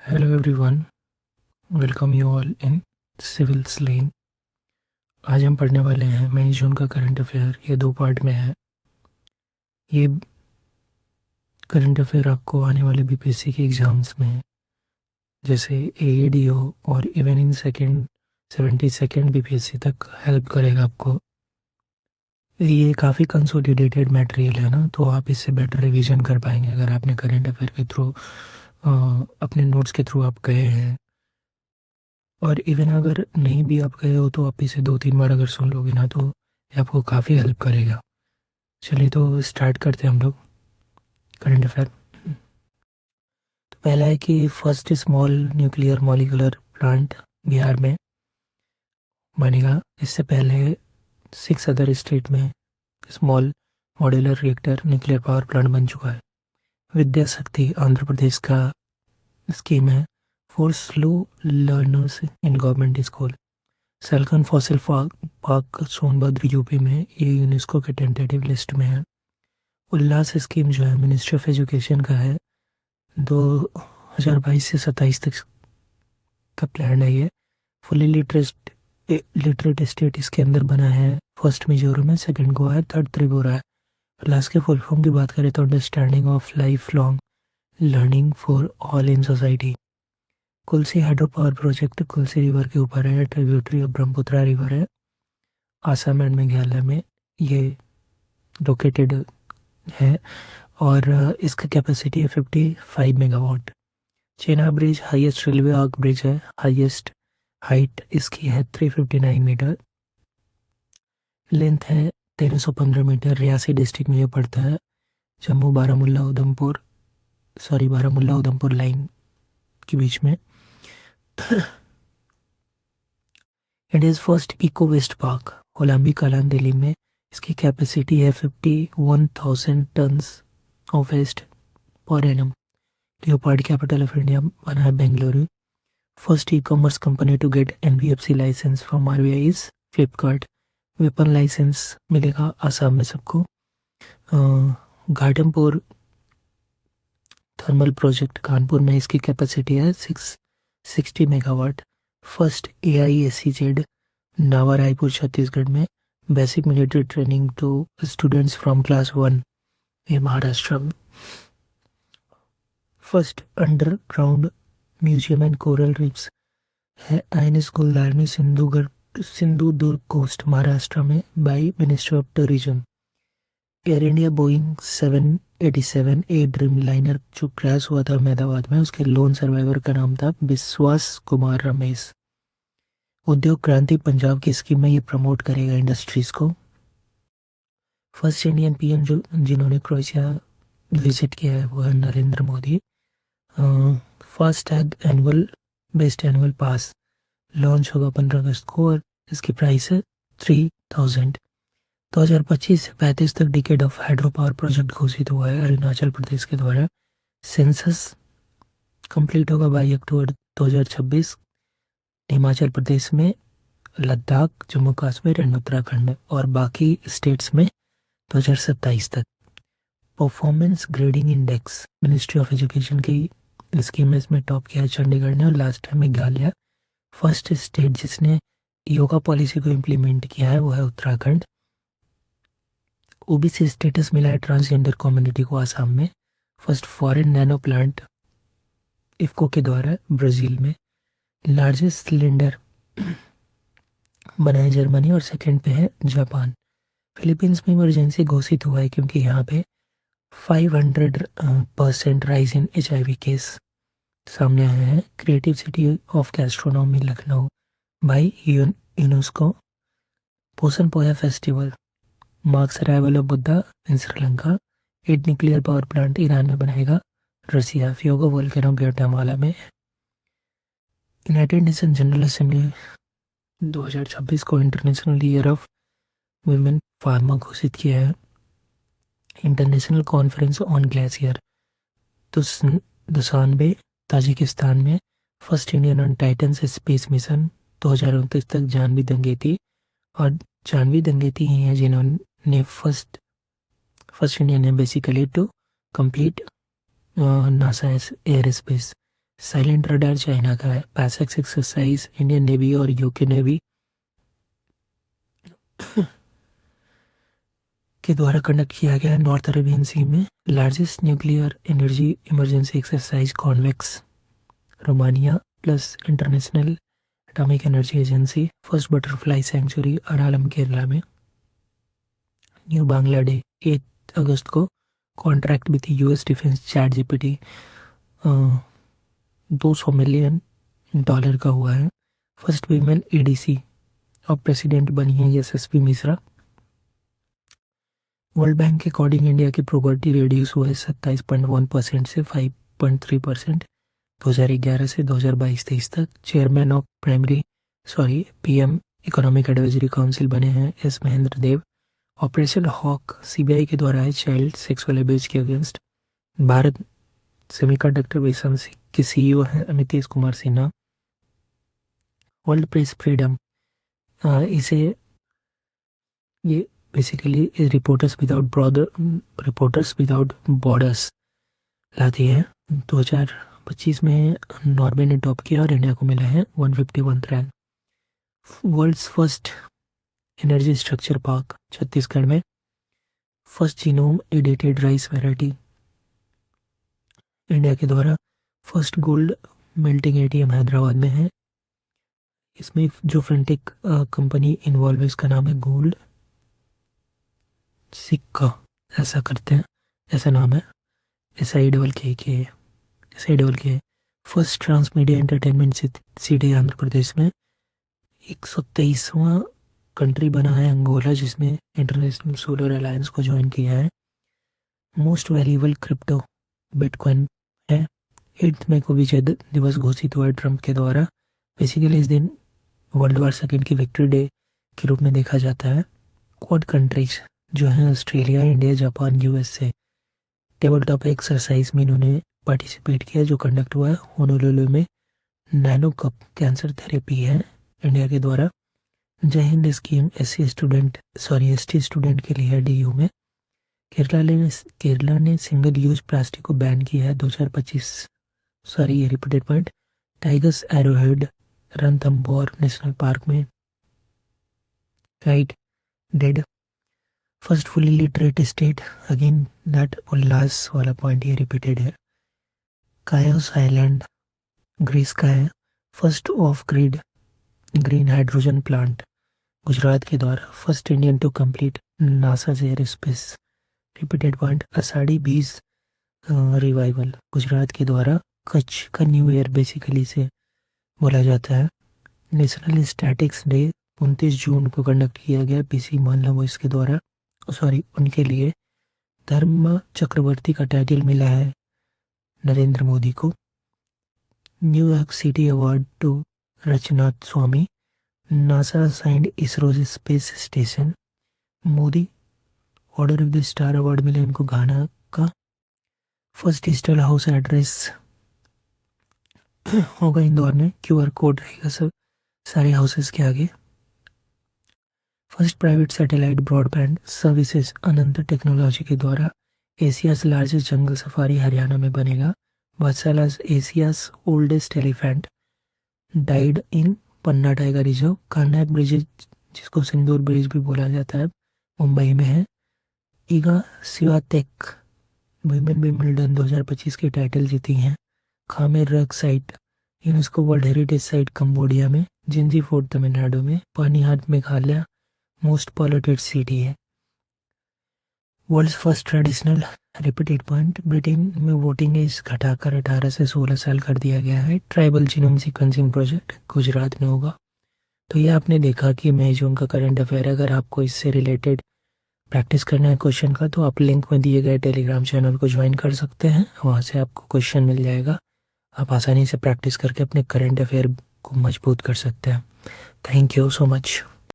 Hello everyone, welcome you all in Civils Lane. आज हम पढ़ने वाले हैं मई जून का करंट अफेयर। ये दो पार्ट में है। ये करंट अफेयर आपको आने वाले बीपीएससी के एग्जाम्स में जैसे एएडीओ और even in second 72nd BPSC तक हेल्प करेगा आपको। ये काफ़ी कंसोलिडेटेड मटेरियल है ना, तो आप इससे बेटर रिवीजन कर पाएंगे अगर आपने करंट अफेयर के थ्रू अपने नोट्स के थ्रू आप गए हैं। और इवन अगर नहीं भी आप गए हो तो आप इसे 2-3 बार अगर सुन लोगे ना तो ये आपको काफ़ी हेल्प करेगा। चलिए तो स्टार्ट करते हैं हम लोग करंट अफेयर। तो पहला है कि first small nuclear molecular plant Bihar में बनेगा। इससे पहले 6 अदर स्टेट में small modular reactor nuclear power plant बन चुका है। विद्या शक्ति आंध्र प्रदेश का स्कीम है for slow learners in government school. Salkhan fossil park Sonbhadra UP में ये यूनेस्को के टेंटेटिव लिस्ट में है। उल्लास स्कीम जो है मिनिस्ट्री ऑफ एजुकेशन का है, 2022 से 27 तक का प्लान है ये। फुली लिटरेट स्टेट इसके अंदर बना है। फर्स्ट मिजोरम है, सेकंड गोवा है, थर्ड त्रिपुरा है। उल्लास के फुल फॉर्म की बात करें तो understanding of lifelong learning for all in society. Kulsi hydro power project Kulsi river के ऊपर है, ट्रिब्यूटरी ऑफ ब्रह्मपुत्रा रिवर है। आसाम एंड मेघालय में ये लोकेटेड है और इसका कैपेसिटी है 55 megawatt. Chenab bridge highest railway arch bridge है। हाईएस्ट हाइट इसकी है 359 मीटर। लेंथ है 1315 मीटर। रियासी डिस्ट्रिक्ट में ये पड़ता है। जम्मू बारामूला उधमपुर लाइन के बीच में। India's first eco waste park Holambi Kalan Delhi में। इसकी कैपेसिटी है 51,000 tons of waste per annum. Leopard capital of India बना है Bengaluru. First e commerce company to get NBFC licence from RBI is Flipkart. Weapon licence मिलेगा आसाम में सबको। घाटमपुर थर्मल प्रोजेक्ट कानपुर में, इसकी कैपेसिटी है 660 megawatt. First AISEZ Nava Raipur Chhattisgarh में। Basic military training to students from class 1 in Maharashtra. First underground museum and coral reefs है INS Guldarni Sindhudurg coast Maharashtra में by ministry of tourism. Air India Boeing 787 Dreamliner जो crash हुआ था अहमदाबाद में, उसके लोन सर्वाइवर का नाम था विश्वास कुमार रमेश। उद्योग क्रांति पंजाब की स्कीम में ये प्रमोट करेगा इंडस्ट्रीज को। फर्स्ट इंडियन पीएम जो जिन्होंने क्रोएशिया विजिट किया है वो है Narendra Modi. FASTag based annual pass launch होगा 15 अगस्त को और इसकी प्राइस है 3000। 2025 से 35 तक decade of hydro power project घोषित हुआ है अरुणाचल प्रदेश के द्वारा। सेंसस कंप्लीट होगा 22 अक्टूबर 2026 हिमाचल प्रदेश में, लद्दाख, जम्मू कश्मीर एंड उत्तराखंड और बाकी स्टेट्स में 2027 तक। Performance grading index ministry of education की स्कीम में इसमें टॉप किया है चंडीगढ़ ने और last time Meghalaya. First state जिसने योगा पॉलिसी को इम्प्लीमेंट किया है वो है उत्तराखंड। ओबीसी स्टेटस मिला है ट्रांसजेंडर कम्युनिटी को आसाम में। First foreign nano plant IFFCO के द्वारा ब्राजील में। लार्जेस्ट सिलेंडर बना है जर्मनी और सेकंड पे है जापान। फिलीपींस में इमरजेंसी घोषित हुआ है क्योंकि यहाँ पे 500% राइज इन HIV केस सामने आया है। Creative city of gastronomy Lucknow by UNESCO. Poson Poya festival marks arrival of Buddha in Sri Lanka. 8 nuclear power plant Iran में बनाएगा रसिया। फ्योगो वोल्केनो ग्वाटेमाला में। यूनाइटेड नेशन जनरल असेंबली 2026 को international year of women farmer घोषित किया है। International conference on glacier Dushanbe Tajikistan में। First Indian on Titan space mission 2029 तक जानवी दंगेती। और जानवी दंगेती ही है जिन्होंने फर्स्ट इंडियन है basically to complete NASA air space silent radar China का है। पैसेक्स एक्सरसाइज इंडियन नेवी और यूके नेवी के द्वारा कंडक्ट किया गया है नॉर्थ अरेबियन सी में। Largest nuclear energy emergency exercise Convex Romania plus International Atomic Energy Agency. First butterfly sanctuary Aralam Kerala में। न्यू बांग्ला डे 8 अगस्त को। Contract with US defence Chat GPT 200 million dollar का हुआ है। फर्स्ट वीमेन एडीसी और president बनी है यशस्वी मिश्रा। वर्ल्ड बैंक के अकॉर्डिंग इंडिया की प्रॉपर्टी रिड्यूस हुआ है 27.1% से 5.3% 2011 से 2022-23 तक। Chairman of PM economic advisory council बने हैं एस महेंद्र देव। ऑपरेशन हॉक सीबीआई के द्वारा है चाइल्ड सेक्सुअल अब्यूज के अगेंस्ट। भारत सेमीकंडक्टर मिशन के सीईओ हैं Amitesh Kumar Sinha. World press freedom इसे ये बेसिकली रिपोर्टर्स विदाउट बॉर्डर्स लाती है। 2025 में नॉर्वे ने टॉप किया और इंडिया को मिला है 151 rank. World's first energy structure park Chhattisgarh में। First genome edited rice variety India के द्वारा। First gold melting ATM Hyderabad में है। इसमें जो फ्रंटिक कंपनी इन्वॉल्व है इसका नाम है गोल्ड सिक्का, ऐसा करते हैं, ऐसा नाम है। SI के first trans media entertainment city Andhra Pradesh में। 123वां कंट्री बना है अंगोला जिसमें इंटरनेशनल सोलर अलायंस को ज्वाइन किया है। मोस्ट वैल्यूएबल क्रिप्टो बिटकॉइन है। 8 मई को विजय दिवस घोषित हुआ है ट्रंप के द्वारा। बेसिकली इस दिन वर्ल्ड वॉर सेकेंड की विक्ट्री डे के रूप में देखा जाता है। क्वाड कंट्रीज जो है Australia, India, Japan, USA table top exercise में इन्होंने पार्टिसिपेट किया जो कंडक्ट हुआ है होनोलुलु में। नैनो कप कैंसर थेरेपी है इंडिया के द्वारा। जय हिंद स्कीम एसटी स्टूडेंट के लिए है डीयू में। केरला ने सिंगल यूज प्लास्टिक को बैन किया है 2025। ये repeated point. Tigress arrowhead Ranthambore national park में राइट dead. First fully literate state, again that Ullas वाला पॉइंट ये रिपीटेड है। कायोस आइलैंड ग्रीस का है। First off grid green hydrogen plant Gujarat के द्वारा। First Indian to complete NASA air space repeated point. Ashadhi Beej revival Gujarat के द्वारा। कच्छ का न्यू ईयर बेसिकली से बोला जाता है। नेशनल स्टैटिक्स डे 29 जून को कंडक्ट किया गया पीसी मोहल्ला के द्वारा। उनके लिए धर्म चक्रवर्ती का टाइटल मिला है नरेंद्र मोदी को। New York city award to Rachnath Swami. NASA साइंड ISRO space station. Modi order of the star award मिले इनको घाना का। फर्स्ट डिजिटल हाउस एड्रेस होगा इंदौर में। क्यूआर कोड रहेगा सब सारे हाउसेस के आगे। First private satellite broadband services Ananth technology के द्वारा। Asia's largest jungle safari Haryana में बनेगा। Vatsala's Asia's oldest elephant died in Panna tiger reserve. Carnac bridge जिसको सिंदूर ब्रिज भी बोला जाता है मुंबई में है। ईगा स्विआतेक वुमेन विंबलडन 2025 के टाइटल जीती हैं। Khmer rock site UNESCO world heritage site Cambodia में। जिंजी फोर्ट तमिलनाडु में। Panihat Meghalaya most polluted city है। World's first traditional repeated point. Britain में वोटिंग एज घटाकर 18 से 16 साल कर दिया गया है। Tribal genome sequencing project Gujarat में होगा। तो ये आपने देखा कि मई जून का करंट अफेयर। अगर आपको इससे रिलेटेड प्रैक्टिस करना है क्वेश्चन का तो आप लिंक में दिए गए टेलीग्राम चैनल को ज्वाइन कर सकते हैं। वहाँ से आपको क्वेश्चन मिल जाएगा। आप आसानी से प्रैक्टिस करके अपने करंट अफेयर को मजबूत कर सकते हैं। Thank you so much.